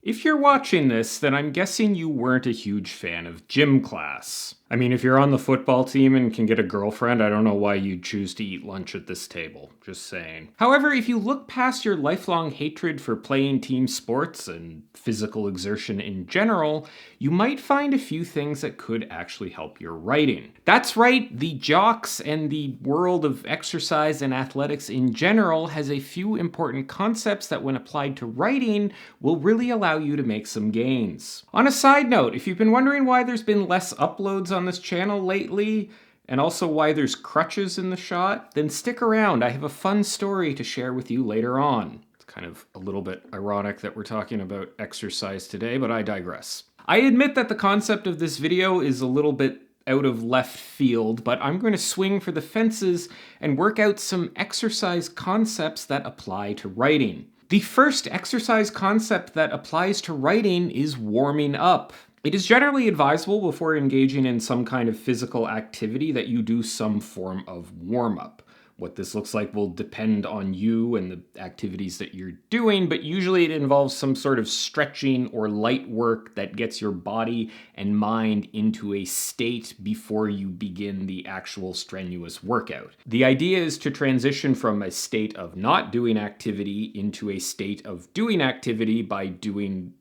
If you're watching this, then I'm guessing you weren't a huge fan of gym class. I mean, if you're on the football team and can get a girlfriend, I don't know why you'd choose to eat lunch at this table. Just saying. However, if you look past your lifelong hatred for playing team sports and physical exertion in general, you might find a few things that could actually help your writing. That's right, the jocks and the world of exercise and athletics in general has a few important concepts that, when applied to writing, will really allow you to make some gains. On a side note, if you've been wondering why there's been less uploads on this channel lately, and also why there's crutches in the shot, then stick around. I have a fun story to share with you later on. It's kind of a little bit ironic that we're talking about exercise today, but I digress. I admit that the concept of this video is a little bit out of left field, but I'm going to swing for the fences and work out some exercise concepts that apply to writing. The first exercise concept that applies to writing is warming up. It is generally advisable before engaging in some kind of physical activity that you do some form of warm-up. What this looks like will depend on you and the activities that you're doing, but usually it involves some sort of stretching or light work that gets your body and mind into a state before you begin the actual strenuous workout. The idea is to transition from a state of not doing activity into a state of doing activity by doing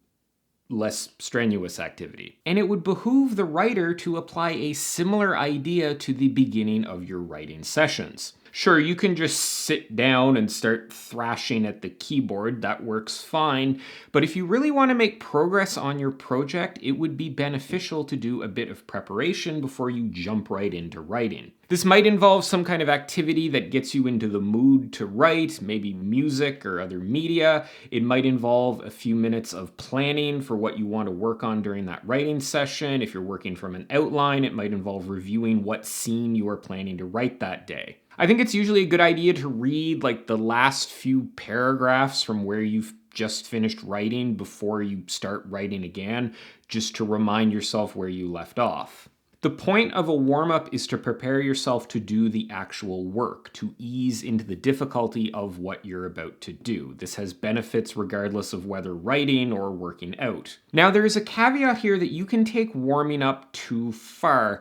less strenuous activity. And it would behoove the writer to apply a similar idea to the beginning of your writing sessions. Sure, you can just sit down and start thrashing at the keyboard, that works fine, but if you really want to make progress on your project, it would be beneficial to do a bit of preparation before you jump right into writing. This might involve some kind of activity that gets you into the mood to write, maybe music or other media. It might involve a few minutes of planning for what you want to work on during that writing session. If you're working from an outline, it might involve reviewing what scene you are planning to write that day. I think it's usually a good idea to read like the last few paragraphs from where you've just finished writing before you start writing again, just to remind yourself where you left off. The point of a warm-up is to prepare yourself to do the actual work, to ease into the difficulty of what you're about to do. This has benefits regardless of whether writing or working out. Now, there is a caveat here that you can take warming up too far.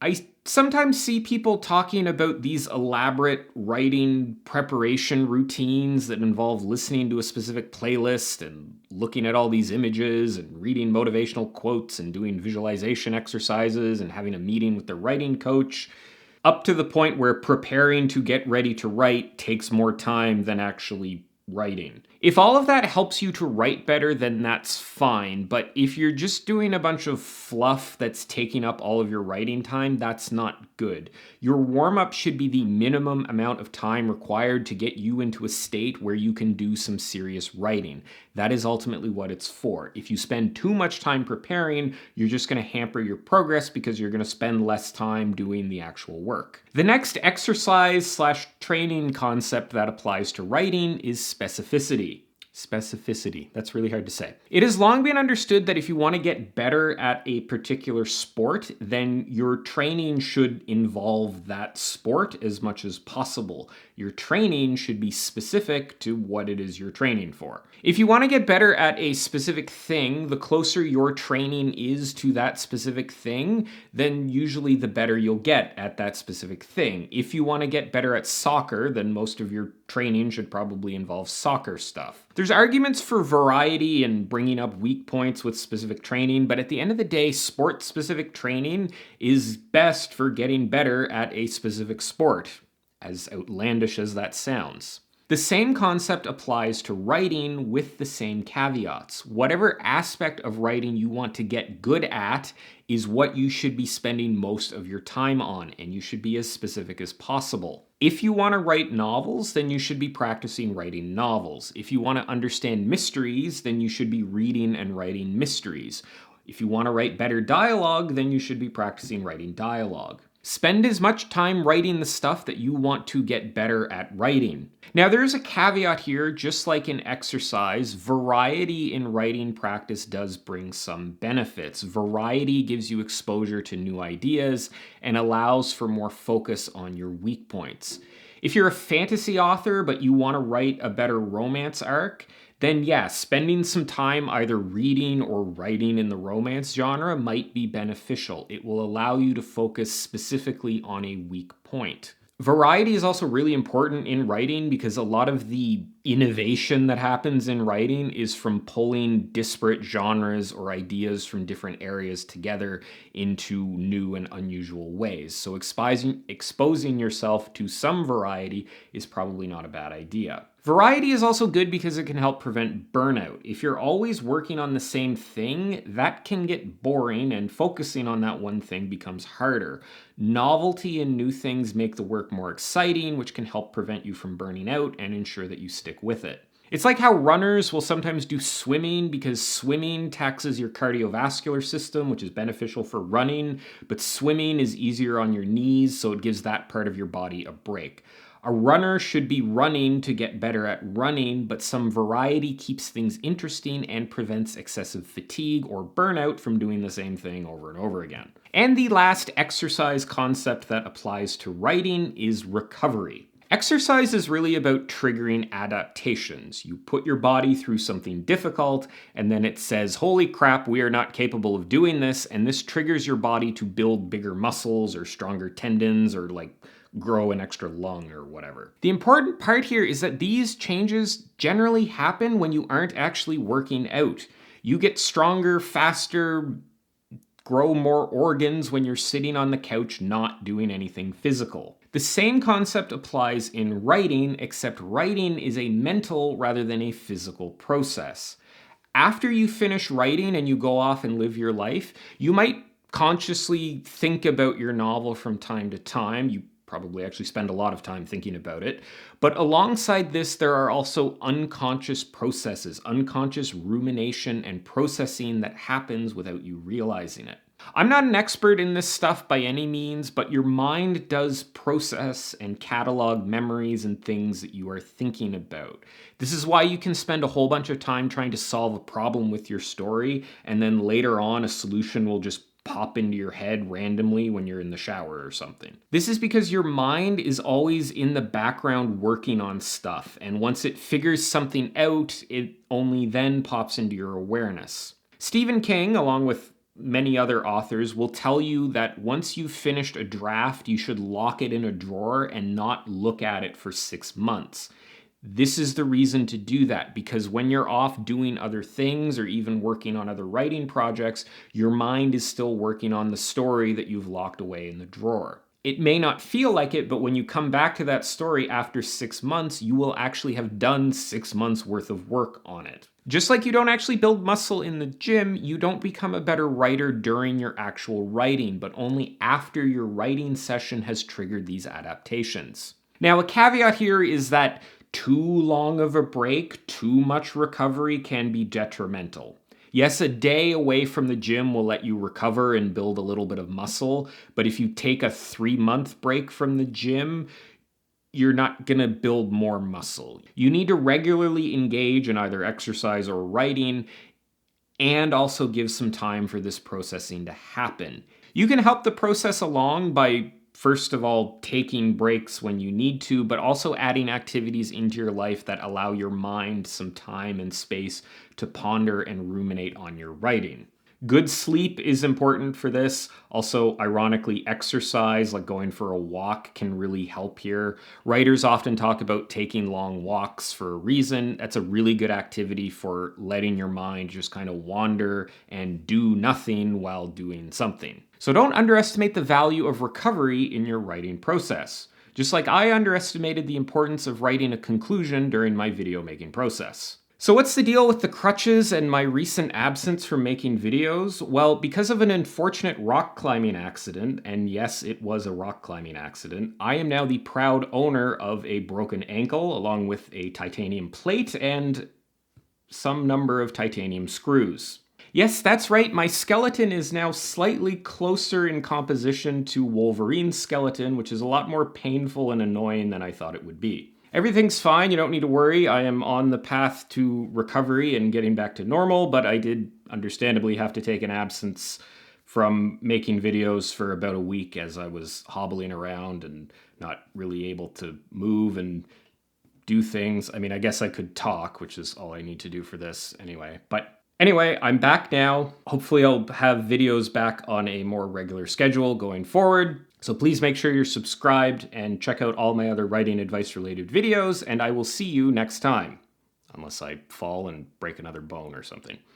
I sometimes see people talking about these elaborate writing preparation routines that involve listening to a specific playlist and looking at all these images and reading motivational quotes and doing visualization exercises and having a meeting with their writing coach, up to the point where preparing to get ready to write takes more time than actually writing. If all of that helps you to write better, then that's fine, but if you're just doing a bunch of fluff that's taking up all of your writing time, that's not good. Your warm-up should be the minimum amount of time required to get you into a state where you can do some serious writing. That is ultimately what it's for. If you spend too much time preparing, you're just going to hamper your progress because you're going to spend less time doing the actual work. The next exercise/training concept that applies to writing is specificity. Specificity. That's really hard to say. It has long been understood that if you want to get better at a particular sport, then your training should involve that sport as much as possible. Your training should be specific to what it is you're training for. If you want to get better at a specific thing, the closer your training is to that specific thing, then usually the better you'll get at that specific thing. If you want to get better at soccer, then most of your training should probably involve soccer stuff. There's arguments for variety and bringing up weak points with specific training, but at the end of the day, sport-specific training is best for getting better at a specific sport, as outlandish as that sounds. The same concept applies to writing with the same caveats. Whatever aspect of writing you want to get good at is what you should be spending most of your time on, and you should be as specific as possible. If you want to write novels, then you should be practicing writing novels. If you want to understand mysteries, then you should be reading and writing mysteries. If you want to write better dialogue, then you should be practicing writing dialogue. Spend as much time writing the stuff that you want to get better at writing. Now, there is a caveat here, just like in exercise, variety in writing practice does bring some benefits. Variety gives you exposure to new ideas and allows for more focus on your weak points. If you're a fantasy author, but you want to write a better romance arc, then yeah, spending some time either reading or writing in the romance genre might be beneficial. It will allow you to focus specifically on a weak point. Variety is also really important in writing because a lot of the innovation that happens in writing is from pulling disparate genres or ideas from different areas together into new and unusual ways. So exposing yourself to some variety is probably not a bad idea. Variety is also good because it can help prevent burnout. If you're always working on the same thing, that can get boring and focusing on that one thing becomes harder. Novelty and new things make the work more exciting, which can help prevent you from burning out and ensure that you stick with it. It's like how runners will sometimes do swimming because swimming taxes your cardiovascular system, which is beneficial for running, but swimming is easier on your knees, so it gives that part of your body a break. A runner should be running to get better at running, but some variety keeps things interesting and prevents excessive fatigue or burnout from doing the same thing over and over again. And the last exercise concept that applies to writing is recovery. Exercise is really about triggering adaptations. You put your body through something difficult, and then it says, holy crap, we are not capable of doing this, and this triggers your body to build bigger muscles or stronger tendons or grow an extra lung or whatever. The important part here is that these changes generally happen when you aren't actually working out. You get stronger, faster, grow more organs when you're sitting on the couch not doing anything physical. The same concept applies in writing, except writing is a mental rather than a physical process. After you finish writing and you go off and live your life, you might consciously think about your novel from time to time. You probably actually spend a lot of time thinking about it. But alongside this, there are also unconscious processes, unconscious rumination and processing that happens without you realizing it. I'm not an expert in this stuff by any means, but your mind does process and catalog memories and things that you are thinking about. This is why you can spend a whole bunch of time trying to solve a problem with your story, and then later on a solution will just pop into your head randomly when you're in the shower or something. This is because your mind is always in the background working on stuff, and once it figures something out, it only then pops into your awareness. Stephen King, along with many other authors, will tell you that once you've finished a draft, you should lock it in a drawer and not look at it for 6 months. This is the reason to do that, because when you're off doing other things or even working on other writing projects, your mind is still working on the story that you've locked away in the drawer. It may not feel like it, but when you come back to that story after 6 months, you will actually have done 6 months worth of work on it. Just like you don't actually build muscle in the gym, you don't become a better writer during your actual writing, but only after your writing session has triggered these adaptations. Now, a caveat here is that too long of a break, too much recovery can be detrimental. Yes, a day away from the gym will let you recover and build a little bit of muscle, but if you take a 3-month break from the gym, you're not gonna build more muscle. You need to regularly engage in either exercise or writing, and also give some time for this processing to happen. You can help the process along by, first of all, taking breaks when you need to, but also adding activities into your life that allow your mind some time and space to ponder and ruminate on your writing. Good sleep is important for this. Also, ironically, exercise, like going for a walk, can really help here. Writers often talk about taking long walks for a reason. That's a really good activity for letting your mind just kind of wander and do nothing while doing something. So don't underestimate the value of recovery in your writing process. Just like I underestimated the importance of writing a conclusion during my video making process. So what's the deal with the crutches and my recent absence from making videos? Well, because of an unfortunate rock climbing accident, and yes, it was a rock climbing accident, I am now the proud owner of a broken ankle, along with a titanium plate and some number of titanium screws. Yes, that's right, my skeleton is now slightly closer in composition to Wolverine's skeleton, which is a lot more painful and annoying than I thought it would be. Everything's fine, you don't need to worry. I am on the path to recovery and getting back to normal, but I did understandably have to take an absence from making videos for about a week as I was hobbling around and not really able to move and do things. I mean, I guess I could talk, which is all I need to do for this anyway. But anyway, I'm back now. Hopefully I'll have videos back on a more regular schedule going forward. So please make sure you're subscribed and check out all my other writing advice related videos, and I will see you next time. Unless I fall and break another bone or something.